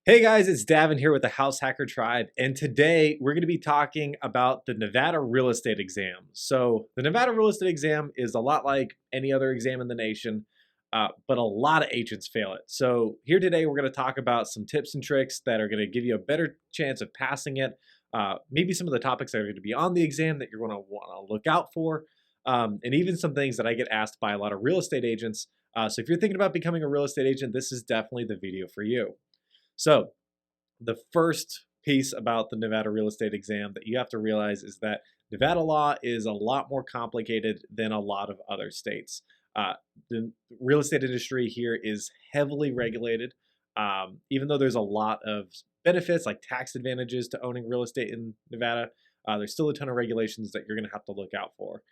Hey guys, it's Davin here with the House Hacker Tribe, and today we're going to be talking about the Nevada real estate exam. So, the Nevada real estate exam is a lot like any other exam in the nation, but a lot of agents fail it. So, here today we're going to talk about some tips and tricks that are going to give you a better chance of passing it. Maybe some of the topics that are going to be on the exam that you're going to want to look out for, and even some things that I get asked by a lot of real estate agents. So, if you're thinking about becoming a real estate agent, this is definitely the video for you. So, the first piece about the Nevada real estate exam that you have to realize is that Nevada law is a lot more complicated than a lot of other states. The real estate industry here is heavily regulated. Even though there's a lot of benefits like tax advantages to owning real estate in Nevada, there's still a ton of regulations that you're going to have to look out for.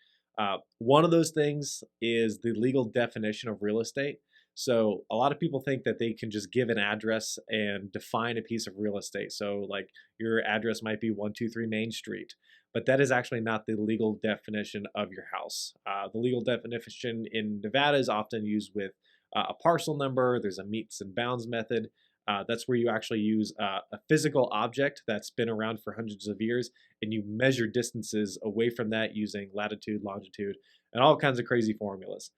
One of those things is the legal definition of real estate. So a lot of people think that they can just give an address and define a piece of real estate. So like your address might be 123 Main Street, but that is actually not the legal definition of your house. The legal definition in Nevada is often used with a parcel number. There's a meets and bounds method. That's where you actually use a physical object that's been around for hundreds of years, and you measure distances away from that using latitude, longitude, and all kinds of crazy formulas.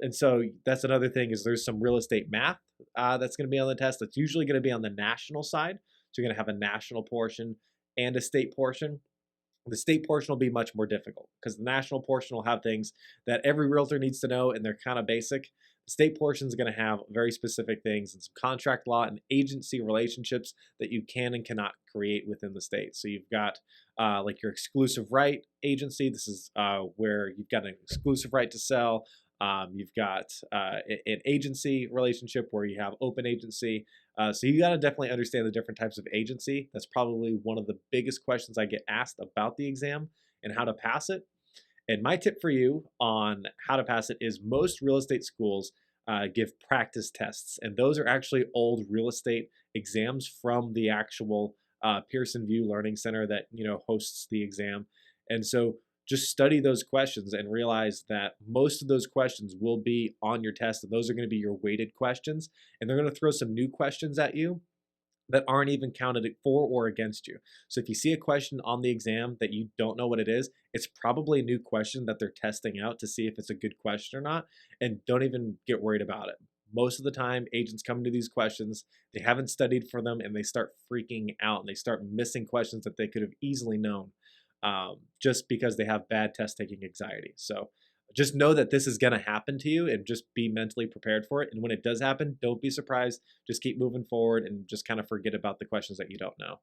And so that's another thing is there's some real estate math that's going to be on the test. That's usually going to be on the national side. So you're going to have a national portion and a state portion. The state portion will be much more difficult because the national portion will have things that every realtor needs to know, and they're kind of basic. The state portion is going to have very specific things and some contract law and agency relationships that you can and cannot create within the state. So you've got like your exclusive right agency. This is where you've got an exclusive right to sell. You've got an agency relationship where you have open agency. So you got to definitely understand the different types of agency. That's probably one of the biggest questions I get asked about the exam and how to pass it. And my tip for you on how to pass it is most real estate schools give practice tests. And those are actually old real estate exams from the actual Pearson VUE Learning Center that, hosts the exam. And so just study those questions and realize that most of those questions will be on your test, and those are going to be your weighted questions, and they're going to throw some new questions at you that aren't even counted for or against you. So if you see a question on the exam that you don't know what it is, it's probably a new question that they're testing out to see if it's a good question or not, and don't even get worried about it. Most of the time, agents come to these questions, they haven't studied for them, and they start freaking out, and they start missing questions that they could have easily known. Just because they have bad test taking anxiety. So just know that this is going to happen to you and just be mentally prepared for it. And when it does happen, don't be surprised. Just keep moving forward and just kind of forget about the questions that you don't know.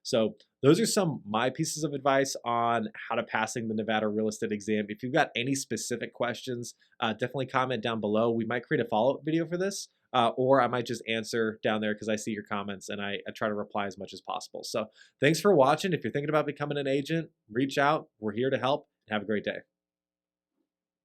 So those are some of my pieces of advice on how to passing the Nevada real estate exam. If you've got any specific questions, definitely comment down below. We might create a follow-up video for this. Or I might just answer down there because I see your comments and I try to reply as much as possible. So thanks for watching. If you're thinking about becoming an agent, reach out. We're here to help. Have a great day.